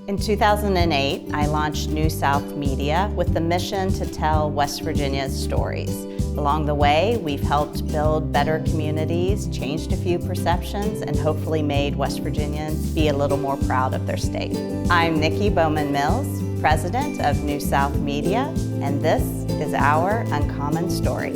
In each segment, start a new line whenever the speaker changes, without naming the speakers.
In 2008, I launched New South Media with the mission to tell West Virginia's stories. Along the way, we've helped build better communities, changed a few perceptions, and hopefully made West Virginians be a little more proud of their state. I'm Nikki Bowman Mills, President of New South Media, and this is our Uncommon Story.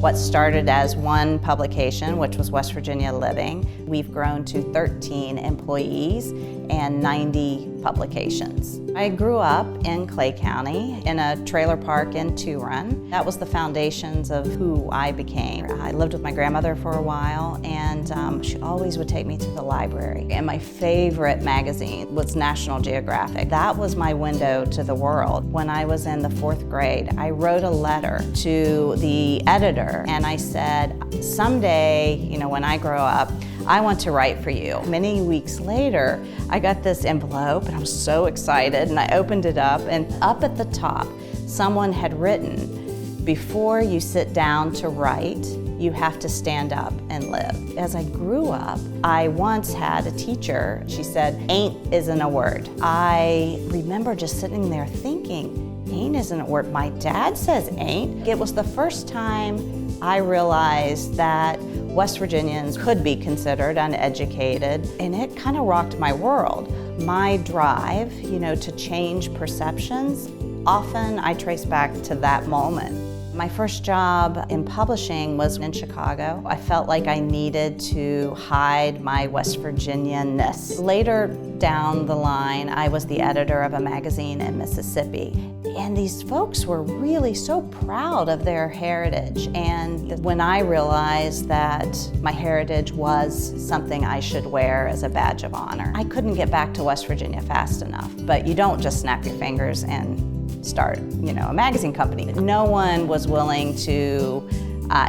What started as one publication, which was West Virginia Living, we've grown to 13 employees and 90 publications. I grew up in Clay County in a trailer park in Turin. That was the foundations of who I became. I lived with my grandmother for a while, and she always would take me to the library. And my favorite magazine was National Geographic. That was my window to the world. When I was in the 4th grade, I wrote a letter to the editor, and I said, someday, when I grow up, I want to write for you. Many weeks later, I got this envelope and I was so excited, and I opened it up, and up at the top, someone had written, "Before you sit down to write, you have to stand up and live." As I grew up, I once had a teacher, she said, "Ain't isn't a word." I remember just sitting there thinking, ain't isn't a word. My dad says ain't. It was the first time I realized that West Virginians could be considered uneducated, and it kind of rocked my world. My drive, to change perceptions, often I trace back to that moment. My first job in publishing was in Chicago. I felt like I needed to hide my West Virginian-ness. Later down the line, I was the editor of a magazine in Mississippi. And these folks were really so proud of their heritage. And when I realized that my heritage was something I should wear as a badge of honor, I couldn't get back to West Virginia fast enough. But you don't just snap your fingers and start, a magazine company. No one was willing to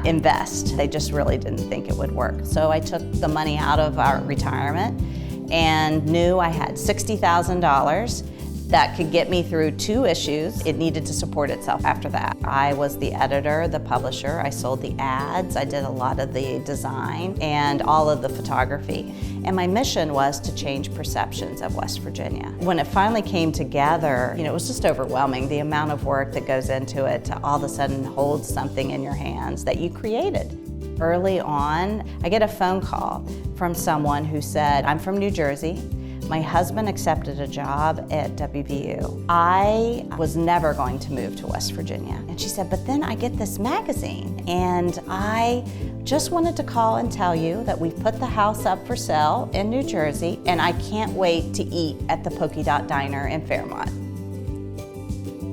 invest. They just really didn't think it would work. So I took the money out of our retirement and knew I had $60,000 that could get me through 2 issues. It needed to support itself after that. I was the editor, the publisher. I sold the ads. I did a lot of the design and all of the photography. And my mission was to change perceptions of West Virginia. When it finally came together, it was just overwhelming, the amount of work that goes into it to all of a sudden hold something in your hands that you created. Early on, I get a phone call from someone who said, "I'm from New Jersey. My husband accepted a job at WVU. I was never going to move to West Virginia." And she said, "But then I get this magazine, and I just wanted to call and tell you that we've put the house up for sale in New Jersey, and I can't wait to eat at the Polka Dot Diner in Fairmont."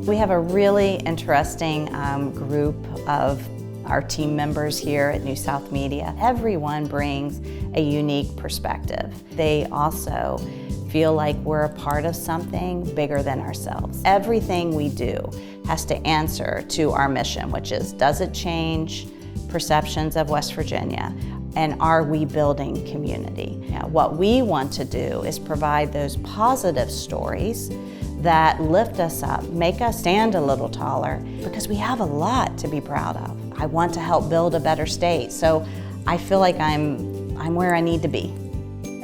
We have a really interesting group of our team members here at New South Media. Everyone brings a unique perspective. They also feel like we're a part of something bigger than ourselves. Everything we do has to answer to our mission, which is, does it change perceptions of West Virginia? And are we building community? What we want to do is provide those positive stories that lift us up, make us stand a little taller, because we have a lot to be proud of. I want to help build a better state, so I feel like I'm where I need to be.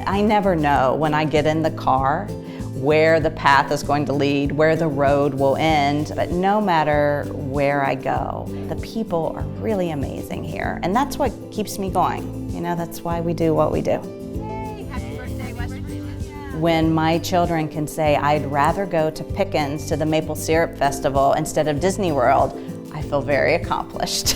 I never know when I get in the car where the path is going to lead, where the road will end, but no matter where I go, the people are really amazing here, and that's what keeps me going. That's why we do what we do.
Yay, happy birthday, West Virginia.
When my children can say, "I'd rather go to Pickens to the Maple Syrup Festival instead of Disney World," I feel very accomplished.